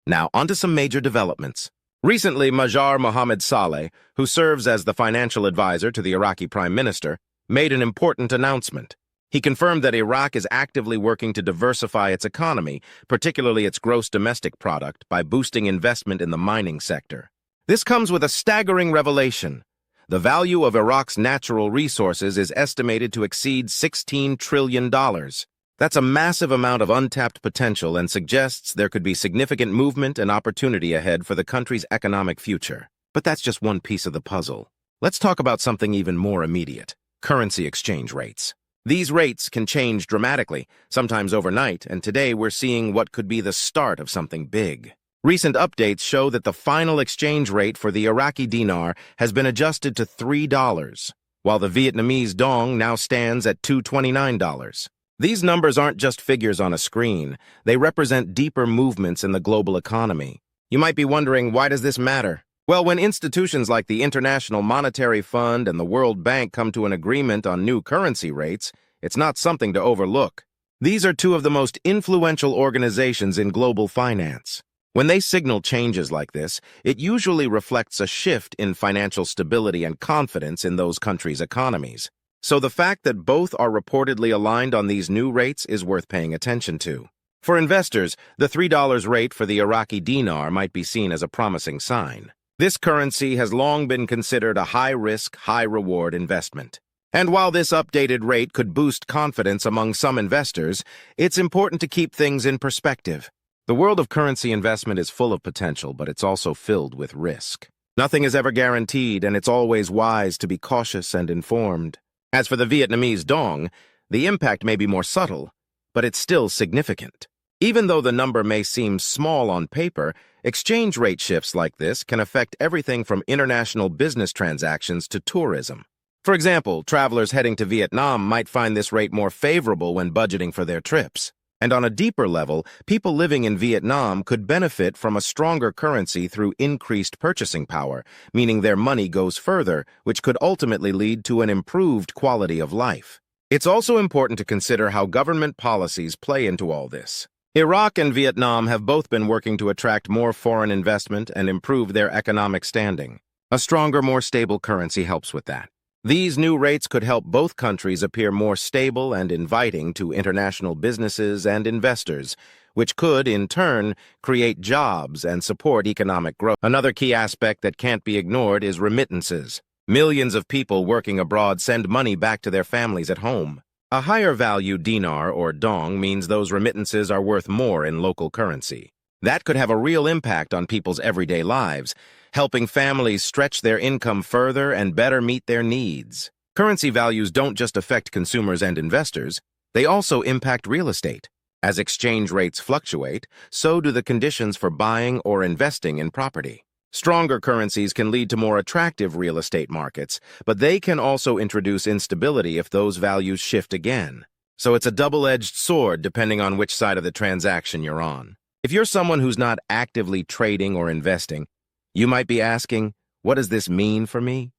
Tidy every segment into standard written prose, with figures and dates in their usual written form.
Now, onto some major developments. Recently, Majar Mohammed Saleh, who serves as the financial advisor to the Iraqi Prime Minister, made an important announcement. He confirmed that Iraq is actively working to diversify its economy, particularly its gross domestic product, by boosting investment in the mining sector. This comes with a staggering revelation. The value of Iraq's natural resources is estimated to exceed $16 trillion. That's a massive amount of untapped potential and suggests there could be significant movement and opportunity ahead for the country's economic future. But that's just one piece of the puzzle. Let's talk about something even more immediate: currency exchange rates. These rates can change dramatically, sometimes overnight, and today we're seeing what could be the start of something big. Recent updates show that the final exchange rate for the Iraqi Dinar has been adjusted to $3, while the Vietnamese Dong now stands at $2.29. These numbers aren't just figures on a screen. They represent deeper movements in the global economy. You might be wondering, why does this matter? Well, when institutions like the International Monetary Fund and the World Bank come to an agreement on new currency rates, it's not something to overlook. These are two of the most influential organizations in global finance. When they signal changes like this, it usually reflects a shift in financial stability and confidence in those countries' economies. So the fact that both are reportedly aligned on these new rates is worth paying attention to. For investors, the $3 rate for the Iraqi dinar might be seen as a promising sign. This currency has long been considered a high-risk, high-reward investment. And while this updated rate could boost confidence among some investors, it's important to keep things in perspective. The world of currency investment is full of potential, but it's also filled with risk. Nothing is ever guaranteed, and it's always wise to be cautious and informed. As for the Vietnamese Dong, the impact may be more subtle, but it's still significant. Even though the number may seem small on paper, exchange rate shifts like this can affect everything from international business transactions to tourism. For example, travelers heading to Vietnam might find this rate more favorable when budgeting for their trips. And on a deeper level, people living in Vietnam could benefit from a stronger currency through increased purchasing power, meaning their money goes further, which could ultimately lead to an improved quality of life. It's also important to consider how government policies play into all this. Iraq and Vietnam have both been working to attract more foreign investment and improve their economic standing. A stronger, more stable currency helps with that. These new rates could help both countries appear more stable and inviting to international businesses and investors, which could, in turn, create jobs and support economic growth. Another key aspect that can't be ignored is remittances. Millions of people working abroad send money back to their families at home. A higher value dinar or dong means those remittances are worth more in local currency. That could have a real impact on people's everyday lives, helping families stretch their income further and better meet their needs. Currency values don't just affect consumers and investors, they also impact real estate. As exchange rates fluctuate, so do the conditions for buying or investing in property. Stronger currencies can lead to more attractive real estate markets, but they can also introduce instability if those values shift again. So it's a double-edged sword depending on which side of the transaction you're on. If you're someone who's not actively trading or investing, you might be asking, what does this mean for me?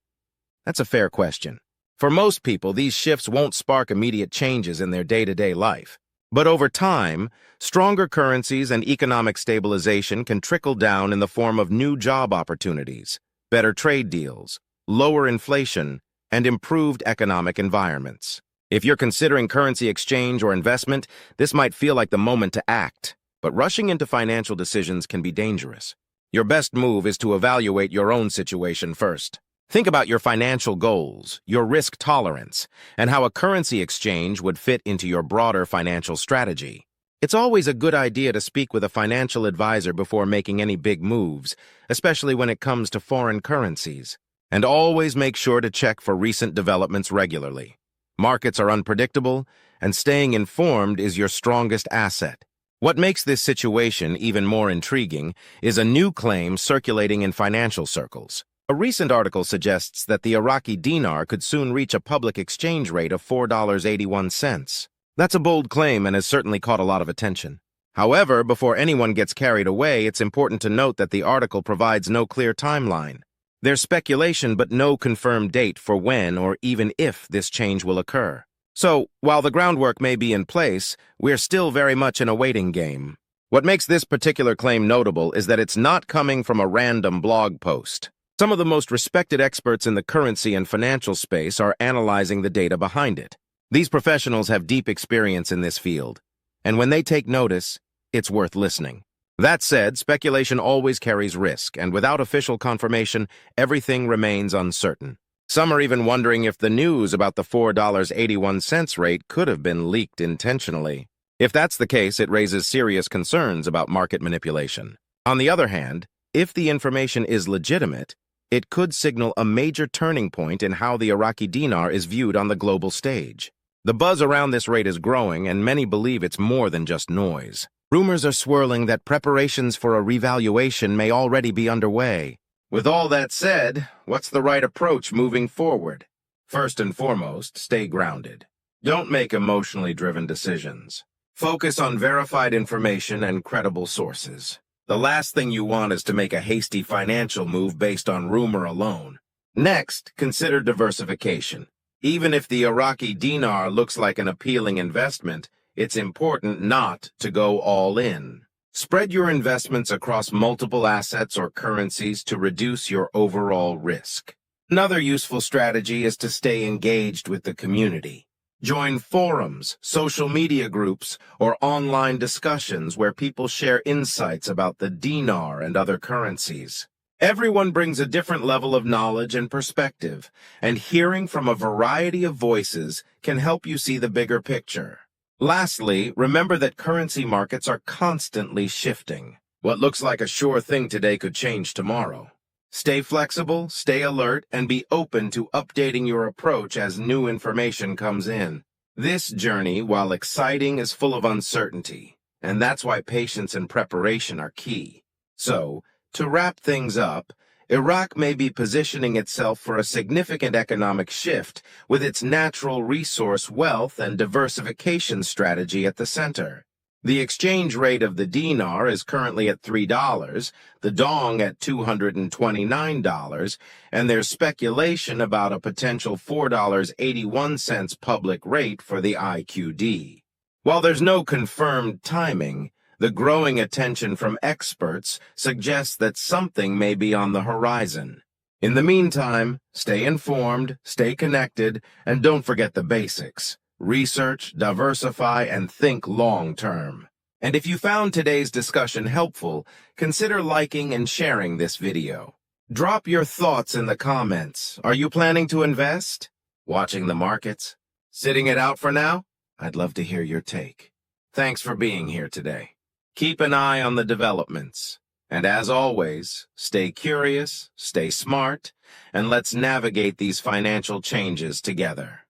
That's a fair question. For most people, these shifts won't spark immediate changes in their day-to-day life. But over time, stronger currencies and economic stabilization can trickle down in the form of new job opportunities, better trade deals, lower inflation, and improved economic environments. If you're considering currency exchange or investment, this might feel like the moment to act, but rushing into financial decisions can be dangerous. Your best move is to evaluate your own situation first. Think about your financial goals, your risk tolerance, and how a currency exchange would fit into your broader financial strategy. It's always a good idea to speak with a financial advisor before making any big moves, especially when it comes to foreign currencies. And always make sure to check for recent developments regularly. Markets are unpredictable, and staying informed is your strongest asset. What makes this situation even more intriguing is a new claim circulating in financial circles. A recent article suggests that the Iraqi dinar could soon reach a public exchange rate of $4.81. That's a bold claim and has certainly caught a lot of attention. However, before anyone gets carried away, it's important to note that the article provides no clear timeline. There's speculation but no confirmed date for when or even if this change will occur. So, while the groundwork may be in place, we're still very much in a waiting game. What makes this particular claim notable is that it's not coming from a random blog post. Some of the most respected experts in the currency and financial space are analyzing the data behind it. These professionals have deep experience in this field, and when they take notice, it's worth listening. That said, speculation always carries risk, and without official confirmation, everything remains uncertain. Some are even wondering if the news about the $4.81 rate could have been leaked intentionally. If that's the case, it raises serious concerns about market manipulation. On the other hand, if the information is legitimate, it could signal a major turning point in how the Iraqi dinar is viewed on the global stage. The buzz around this rate is growing, and many believe it's more than just noise. Rumors are swirling that preparations for a revaluation may already be underway. With all that said, what's the right approach moving forward? First and foremost, stay grounded. Don't make emotionally driven decisions. Focus on verified information and credible sources. The last thing you want is to make a hasty financial move based on rumor alone. Next, consider diversification. Even if the Iraqi dinar looks like an appealing investment, it's important not to go all in. Spread your investments across multiple assets or currencies to reduce your overall risk. Another useful strategy is to stay engaged with the community. Join forums, social media groups, or online discussions where people share insights about the dinar and other currencies. Everyone brings a different level of knowledge and perspective, and hearing from a variety of voices can help you see the bigger picture. Lastly, remember that currency markets are constantly shifting. What looks like a sure thing today could change tomorrow. Stay flexible, stay alert, and be open to updating your approach as new information comes in. This journey, while exciting, is full of uncertainty, and that's why patience and preparation are key. So, to wrap things up, Iraq may be positioning itself for a significant economic shift with its natural resource wealth and diversification strategy at the center. The exchange rate of the dinar is currently at $3, the dong at $229, and there's speculation about a potential $4.81 public rate for the IQD. While there's no confirmed timing, the growing attention from experts suggests that something may be on the horizon. In the meantime, stay informed, stay connected, and don't forget the basics. Research, diversify, and think long-term. And if you found today's discussion helpful, consider liking and sharing this video. Drop your thoughts in the comments. Are you planning to invest? Watching the markets? Sitting it out for now? I'd love to hear your take. Thanks for being here today. Keep an eye on the developments. And as always, stay curious, stay smart, and let's navigate these financial changes together.